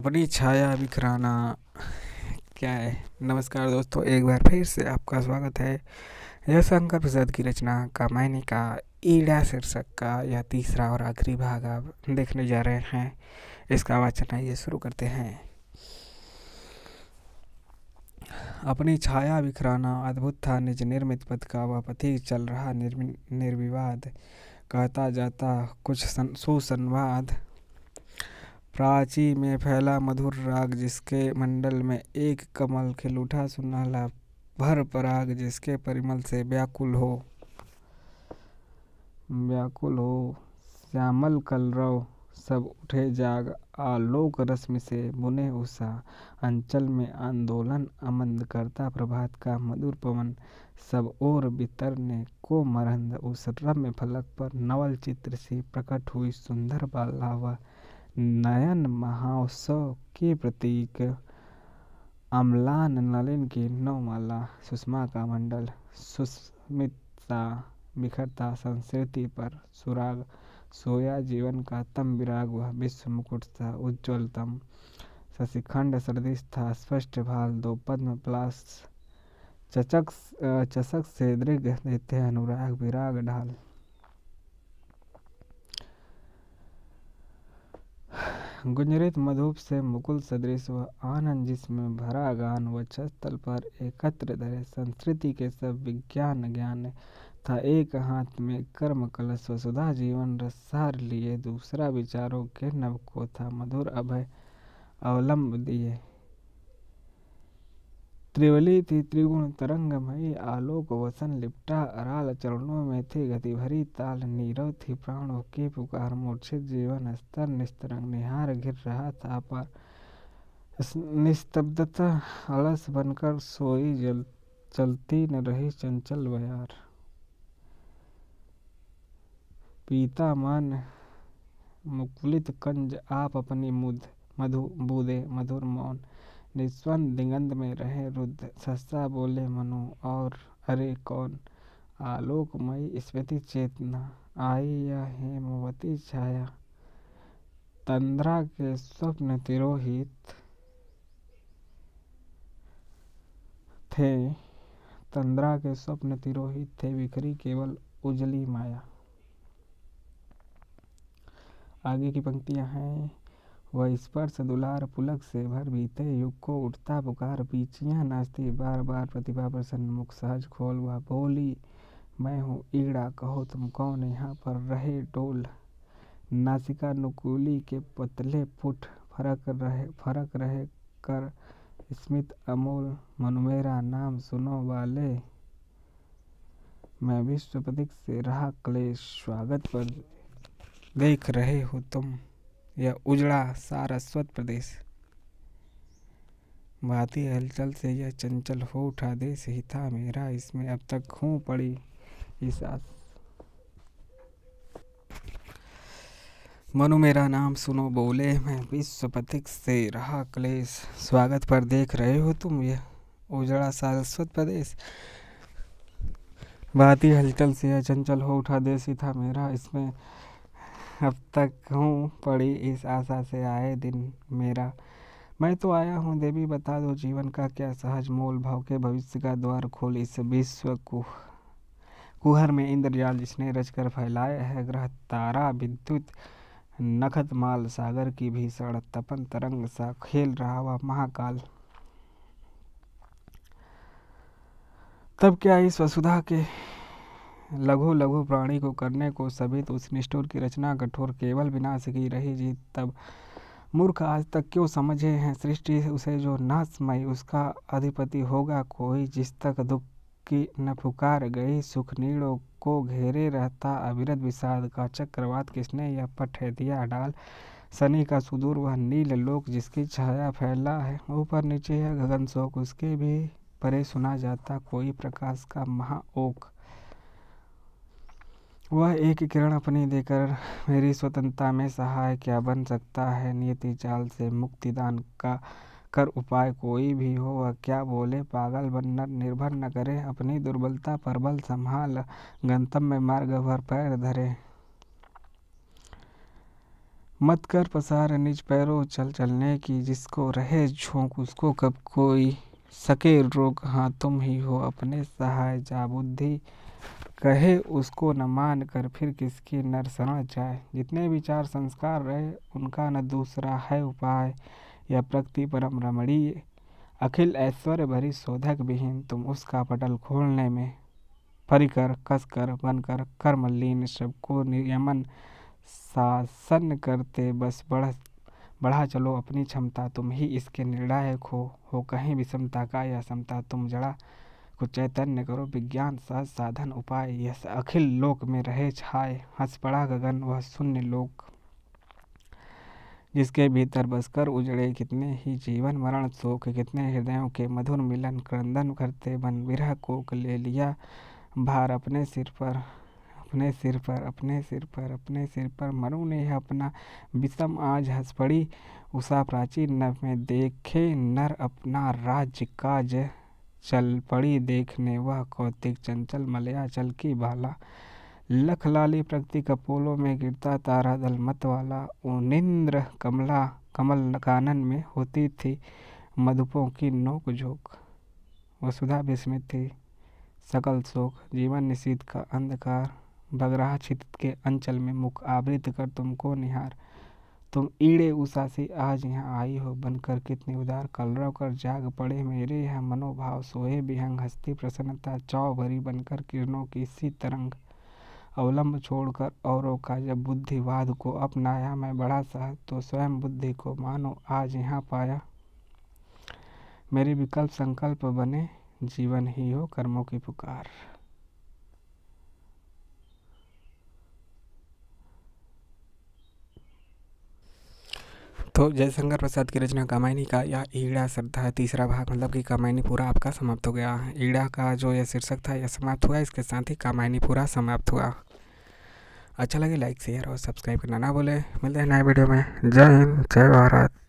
अपनी छाया बिखराना क्या है। नमस्कार दोस्तों, एक बार फिर से आपका स्वागत है। यह शंकर प्रसाद की रचना कामायनी का ईड़ा शीर्षक का यह तीसरा और आखिरी भाग आप देखने जा रहे हैं। इसका वाचन आइए शुरू करते हैं। अपनी छाया बिखराना अद्भुत था। निज निर्मित पथ का वह पथिक चल रहा निर्विवाद, कहता जाता कुछ सुसंवाद। प्राची में फैला मधुर राग, जिसके मंडल में एक कमल खिल उठा सुनहला भर पराग, जिसके परिमल से व्याकुल हो श्यामल कलरव सब उठे जाग। आलोक रश्मि से बुने उषा अंचल में आंदोलन अमंद, करता प्रभात का मधुर पवन सब ओर बितरने को मरंद। उस रम्य फलक पर नवल चित्र सी प्रकट हुई सुंदर बाला, वह नयन महोत्सव के प्रतीक अम्लान नलिन की नवमाला। सुषमा का मंडल सुस्मित सा बिखरता, संस्कृति पर सुराग सोया जीवन का तम विराग। वह विश्व मुकुट सा उज्ज्वलतम शशिखंड सदृश था, स्पष्ट भाल दो पद्म पलाश चषक से दृग देते अनुराग विराग ढाल। गुंजरित मधुप से मुकुल सदृश वह आनंद, जिसमें भरा गान वक्षस्थल पर एकत्र धरे। संस्कृति के सब विज्ञान ज्ञान था एक हाथ में कर्म कलश, वसुधा जीवन रस सार लिए। दूसरा विचारों के नभ को था मधुर अभय अवलंब दिए। त्रिवली थी त्रिगुण तरंगमयी, आलोक वसन लिपटा अराल। चरणों में थी गति भरी ताल, नीरव थी प्राणों की पुकार। मूर्छित जीवन स्तर निस्तरंग निहार गिर रहा था पर निस्तब्धता अलस बनकर सोई, चलती न रही चंचल बयार। पीता मन मुकुलित कंज आप अपनी मधु बूदे मधुर मौन। निस्वंद दिगंत में रहे रुद्ध, सहसा बोले मनु और अरे कौन। आलोकमयी स्मृति चेतना आई या हेमवती छाया, तंद्रा के स्वप्न तिरोहित थे बिखरी केवल उजली माया। आगे की पंक्तियां हैं। वह स्पर्श दुलार पुलक से भर बीते युग को उठता पुकार। पीचियां नाचती बार बार प्रतिभा प्रसन्न मुख सहज खोल। वह बोली मैं हूँ ईड़ा, कहो तुम कौन यहाँ पर रहे डोल। नासिका नुकीली के पतले पुट फरक रहे कर स्मित अमोल। मनु मेरा नाम सुनो वाले, मैं विश्व प्रतीक से रहा क्लेश। स्वागत पर देख रहे हो तुम यह उजड़ा सारस्वत प्रदेश। भांति हलचल से यह चंचल हो उठा देश ही था मेरा, इसमें अब तक हूँ पड़ी इस आस। मनु मेरा नाम सुनो बोले, मैं विश्व पथिक से रहा क्लेश। स्वागत पर देख रहे हो तुम यह उजड़ा सारस्वत प्रदेश। भांति हलचल से यह चंचल हो उठा देश ही था मेरा, इसमें अब तक हूँ पड़ी इस आशा से आए दिन मेरा। मैं तो आया हूँ देवी, बता दो जीवन का क्या सहज मोल। भाव के भविष्य का द्वार खोल इस विश्व कुहर में इंद्रजाल, जिसने रचकर फैलाया है ग्रह तारा विद्युत नखत माल। सागर की भीषण तपन तरंग सा खेल रहा वह महाकाल। तब क्या इस वसुधा के लघु लघु प्राणी को करने को सभी, तो उस निष्ठुर की रचना कठोर केवल विनाश की रही जीत। तब मूर्ख आज तक क्यों समझे हैं सृष्टि उसे जो नाशमयी, उसका अधिपति होगा कोई। जिस तक दुख की न पुकार गई, सुख नीड़ों को घेरे रहता अविरत विषाद का चक्रवात। किसने यह पट दिया डाल शनि का सुदूर वह नील लोक, जिसकी छाया फैला है ऊपर नीचे है गगन शोक। उसके भी परे सुना जाता कोई प्रकाश का महाओक। वह एक किरण अपनी देकर मेरी स्वतंत्रता में सहाय क्या बन सकता है। नियति चाल से मुक्ति दान का कर उपाय कोई भी हो, वह क्या बोले पागल बनकर निर्भर न करे अपनी दुर्बलता पर बल संभाल। गंतव्य मार्ग भर पैर धरे मत कर पसार निज पैरों चल चलने की, जिसको रहे झोंक उसको कब कोई सके रोक। हाँ तुम ही हो अपने सहाय, जा बुद्धि कहे उसको न मान कर, फिर किसकी नर शरण जाए। जितने विचार संस्कार रहे उनका न दूसरा है उपाय, यह प्रकृति परम रमणीय अखिल ऐश्वर्य भरी शोधक विहीन। तुम उसका पटल खोलने में परिकर कसकर बनकर कर्म लीन, सबको नियमन शासन करते बस बढ़ा चलो अपनी क्षमता। तुम ही इसके निर्णायक हो कहीं विषमता का या समता। तुम जड़ा को चैतन्य करो विज्ञान सहज साधन उपाय, यह अखिल लोक में रहे छाए। हंस पड़ा गगन वह शून्य लोक, जिसके भीतर बसकर उजड़े कितने ही जीवन मरण शोक। कितने हृदयों के मधुर मिलन क्रंदन करते बन, विरह कोक ले लिया भार अपने सिर पर, अपने सिर पर, अपने सिर पर, अपने सिर पर। मरु ने अपना विषम आज हंस पड़ी उषा प्राचीन नभ में, देखे नर अपना राज्य काज चल पड़ी देखने वह कौतिक चंचल मलया चल की भाला। लख लाली प्रकृति कपोलों में गिरता तारा दल मत वाला, उनिंद्र कमल कानन में होती थी मधुपों की नोक झोंक। वसुधा विस्मित थी सकल शोक, जीवन निशीथ का अंधकार भग रहा छित के अंचल में। मुख आवृत कर तुमको निहार, तुम ईड़े उषा से आज यहाँ आई हो बनकर कितनी उदार। कलरव कर जाग पड़े मेरे यह मनोभाव, सोए विहंग हस्ती प्रसन्नता चौ भरी बनकर किरणों की सी तरंग। अवलंब छोड़कर औरों का जब बुद्धिवाद को अपनाया मैं बड़ा सहज, तो स्वयं बुद्धि को मानो आज यहाँ पाया। मेरे विकल्प संकल्प बने जीवन ही हो कर्मों की पुकार। तो जयशंकर प्रसाद की रचना कामायनी का यह ईड़ा श्रद्धा तीसरा भाग, मतलब कि कामायनी पूरा आपका समाप्त हो गया। ईड़ा का जो यह शीर्षक था यह समाप्त हुआ, इसके साथ ही कामायनी पूरा समाप्त हुआ। अच्छा लगे लाइक शेयर और सब्सक्राइब करना ना भूलें। मिलते हैं नए वीडियो में। जय हिंद जय भारत।